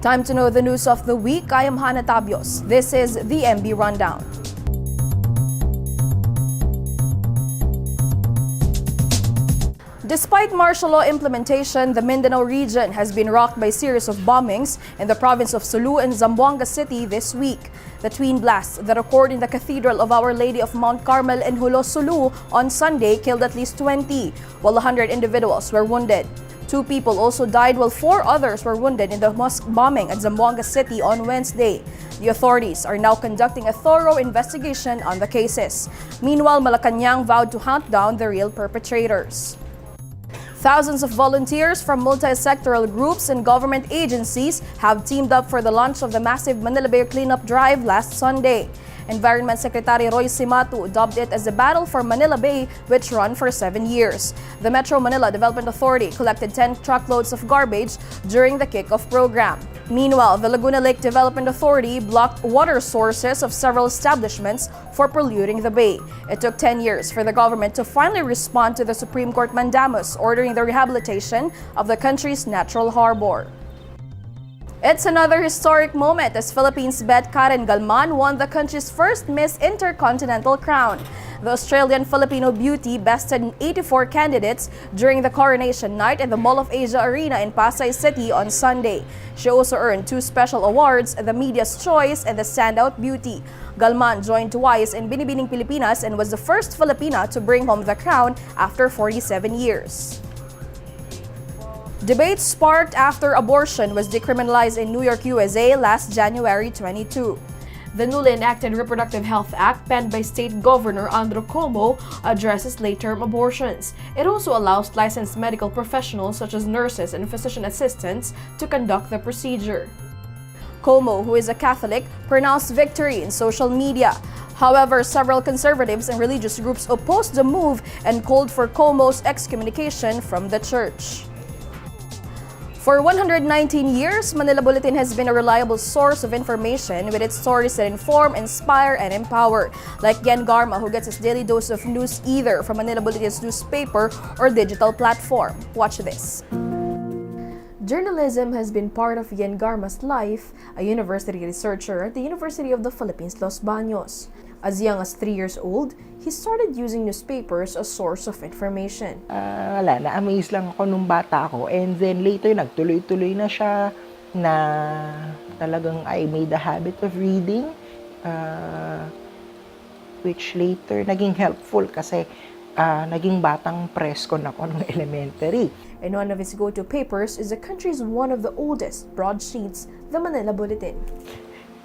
Time to know the news of the week. I am Hannah Tabios. This is the MB Rundown. Despite martial law implementation, the Mindanao region has been rocked by a series of bombings in the province of Sulu and Zamboanga City this week. The twin blasts that occurred in the Cathedral of Our Lady of Mount Carmel in Hulo, Sulu on Sunday killed at least 20, while 100 individuals were wounded. 2 people also died while 4 others were wounded in the mosque bombing at Zamboanga City on Wednesday. The authorities are now conducting a thorough investigation on the cases. Meanwhile, Malacanang vowed to hunt down the real perpetrators. Thousands of volunteers from multi-sectoral groups and government agencies have teamed up for the launch of the massive Manila Bay cleanup drive last Sunday. Environment Secretary Roy Simatu dubbed it as the Battle for Manila Bay, which ran for 7 years. The Metro Manila Development Authority collected 10 truckloads of garbage during the kickoff program. Meanwhile, the Laguna Lake Development Authority blocked water sources of several establishments for polluting the bay. It took 10 years for the government to finally respond to the Supreme Court mandamus ordering the rehabilitation of the country's natural harbor. It's another historic moment as Philippines bet Karen Gallman won the country's first Miss Intercontinental crown. The Australian-Filipino beauty bested 84 candidates during the coronation night at the Mall of Asia Arena in Pasay City on Sunday. She also earned 2 special awards, the Media's Choice and the Standout Beauty. Gallman joined twice in Binibining Pilipinas and was the first Filipina to bring home the crown after 47 years. Debate sparked after abortion was decriminalized in New York, USA last January 22. The newly enacted Reproductive Health Act, penned by State Governor Andrew Cuomo, addresses late-term abortions. It also allows licensed medical professionals such as nurses and physician assistants to conduct the procedure. Cuomo, who is a Catholic, pronounced victory in social media. However, several conservatives and religious groups opposed the move and called for Cuomo's excommunication from the church. For 119 years, Manila Bulletin has been a reliable source of information with its stories that inform, inspire, and empower. Like Yan Garma, who gets his daily dose of news either from Manila Bulletin's newspaper or digital platform. Watch this. Journalism has been part of Yan Garma's life, a university researcher at the University of the Philippines, Los Baños. As young as 3 years old, he started using newspapers as source of information. Na-amaze lang ako nung bata ako. And then later, nagtuloy-tuloy na siya na talagang I made a habit of reading, which later naging helpful kasi naging batang presko na ako nung elementary. And one of his go-to papers is the country's one of the oldest broadsheets, the Manila Bulletin.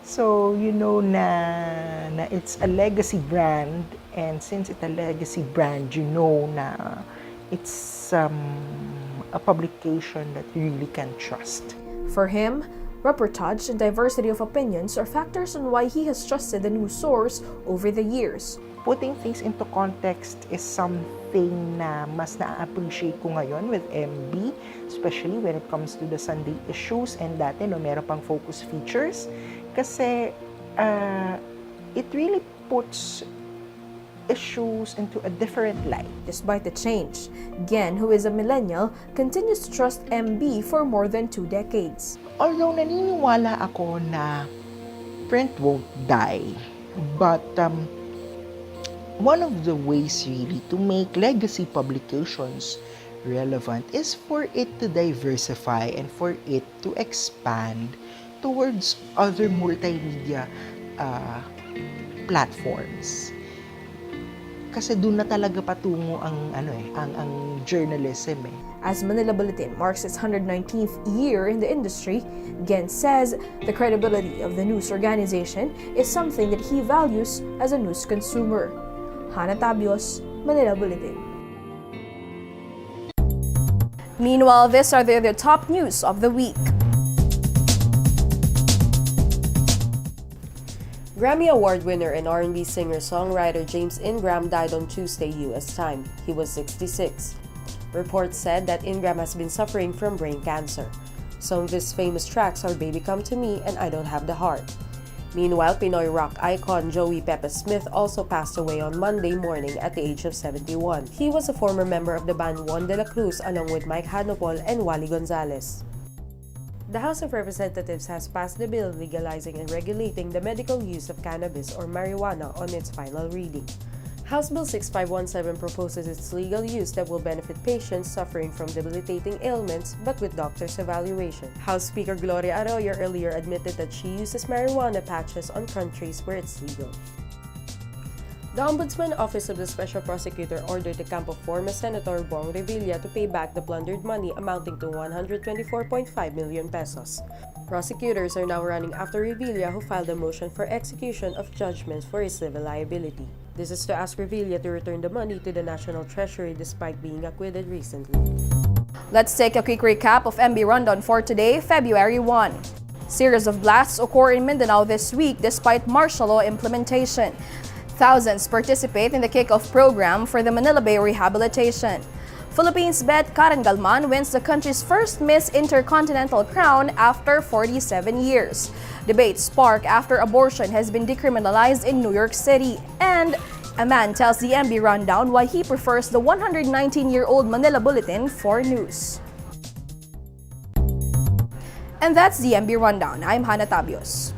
So, you know na it's a legacy brand, and since it's a legacy brand, you know na it's a publication that you really can trust. For him, reportage and diversity of opinions are factors on why he has trusted the news source over the years. Putting things into context is something na mas na-appreciate ko ngayon with MB, especially when it comes to the Sunday issues, and dati no, meron pang focus features. Kasi it really puts issues into a different light. Despite the change, Gen, who is a millennial, continues to trust MB for more than 2 decades. Although naniniwala ako na print won't die, but one of the ways really to make legacy publications relevant is for it to diversify and for it to expand towards other multimedia platforms. Kasi doon na talaga patungo ang journalism eh. As Manila Bulletin marks its 119th year in the industry, Gen says the credibility of the news organization is something that he values as a news consumer. Hannah Tabios, Manila Bulletin. Meanwhile, these are the other top news of the week. Grammy Award winner and R&B singer-songwriter James Ingram died on Tuesday, U.S. time. He was 66. Reports said that Ingram has been suffering from brain cancer. Some of his famous tracks are Baby Come to Me and I Don't Have the Heart. Meanwhile, Pinoy rock icon Joey Pepe Smith also passed away on Monday morning at the age of 71. He was a former member of the band Juan de la Cruz along with Mike Hanopol and Wally Gonzalez. The House of Representatives has passed the bill legalizing and regulating the medical use of cannabis or marijuana on its final reading. House Bill 6517 proposes its legal use that will benefit patients suffering from debilitating ailments but with doctor's evaluation. House Speaker Gloria Arroyo earlier admitted that she uses marijuana patches on countries where it's legal. The Ombudsman Office of the Special Prosecutor ordered the camp of former Senator Bong Revilla to pay back the plundered money amounting to 124.5 million pesos. Prosecutors are now running after Revilla, who filed a motion for execution of judgments for his civil liability. This is to ask Revilla to return the money to the National Treasury despite being acquitted recently. Let's take a quick recap of MB Rundown for today, February 1. Series of blasts occur in Mindanao this week despite martial law implementation. Thousands participate in the kickoff program for the Manila Bay rehabilitation. Philippines bet Karen Gallman wins the country's first Miss Intercontinental crown after 47 years. Debates spark after abortion has been decriminalized in New York City. And a man tells the MB Rundown why he prefers the 119-year-old Manila Bulletin for news. And that's the MB Rundown. I'm Hannah Tabios.